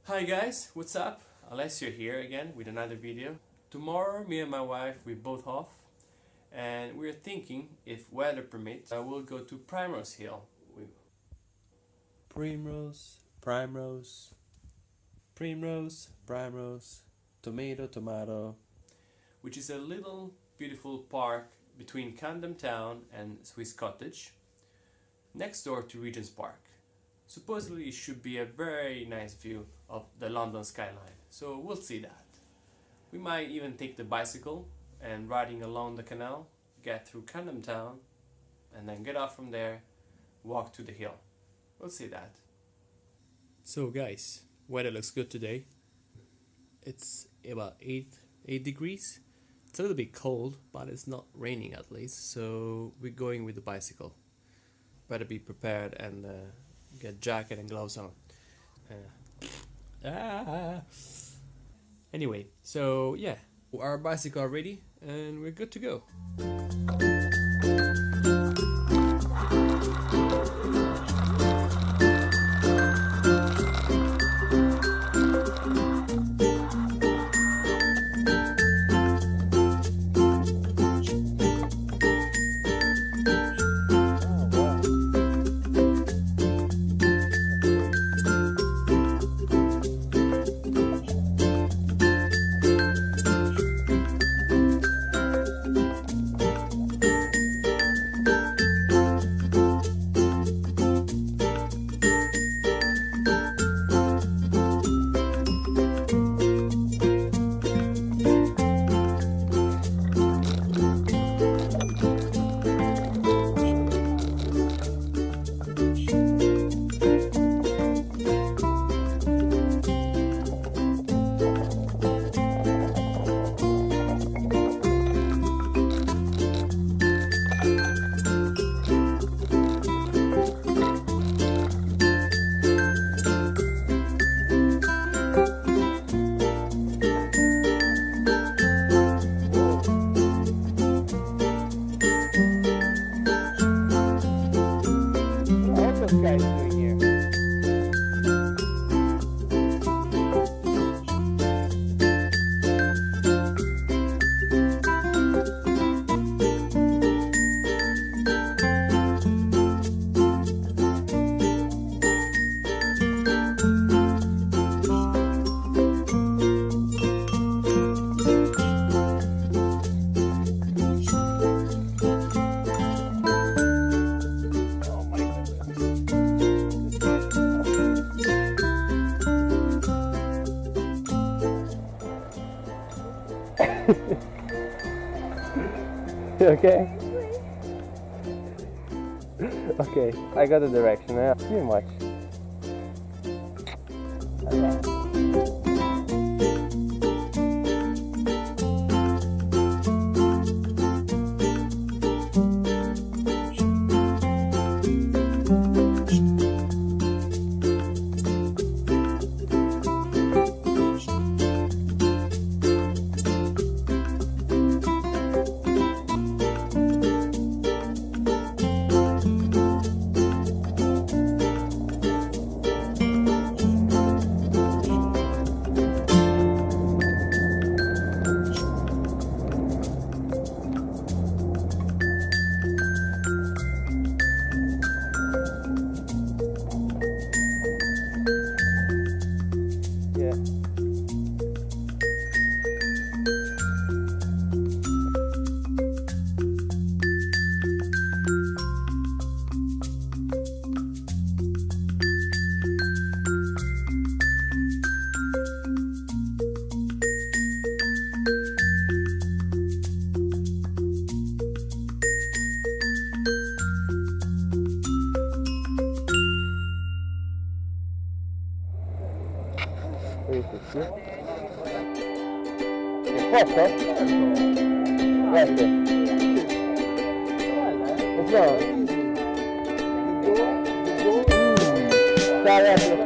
Hi guys, what's up? Alessio here again with another video. Tomorrow me and my wife we both off and we're thinking if weather permits we'll go to Primrose Hill. Primrose, tomato, which is a little beautiful park between Camden Town and Swiss Cottage, next door to Regent's Park. Supposedly it should be a very nice view of the London skyline, so we'll see that. We might even take the bicycle and riding along the canal, get through Camden Town and then get off from there, walk to the hill. We'll see that. So guys, weather looks good today. It's about 8 degrees. It's a little bit cold, but it's not raining at least, so we're going with the bicycle. Better be prepared and get jacket and gloves on. Anyway, so yeah, our bicycle are ready and we're good to go. Okay? Okay, I got the direction, yeah. Too much. Poco? Grazie. Let's go. Ciao ragazzi.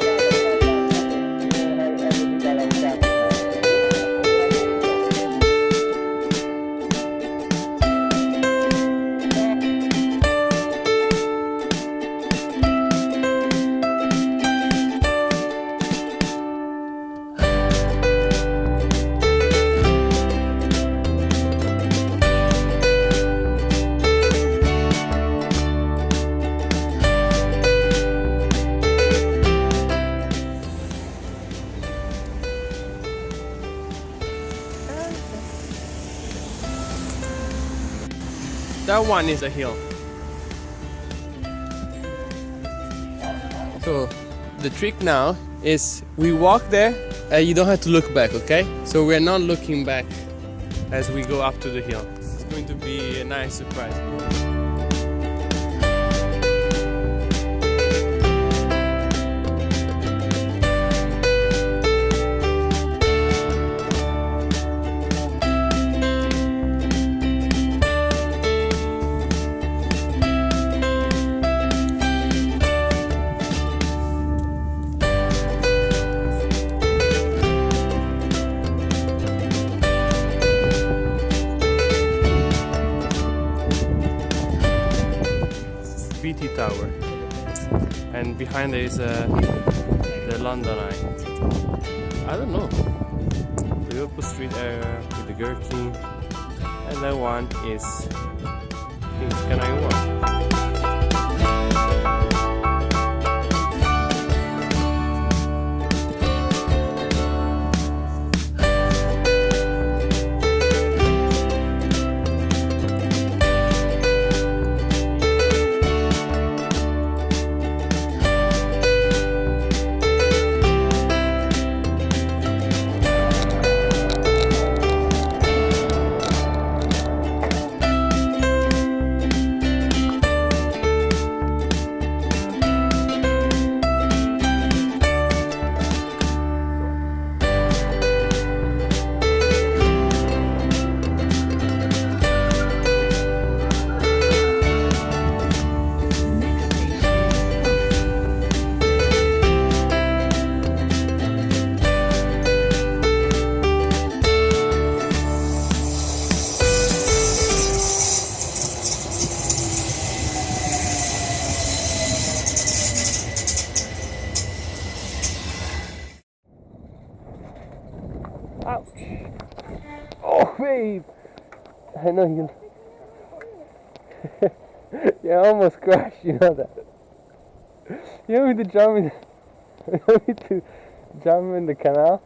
That one is a hill. So the trick now is we walk there and you don't have to look back, okay? So we're not looking back as we go up to the hill. It's going to be a nice surprise. Tower, and behind there is the London Eye. I don't know, Liverpool Street area with the Gherkin, and that one is Canal. Ouch! Oh, babe! I know you. You almost crashed, you know that. You want me to jump in? You want me to jump in the canal?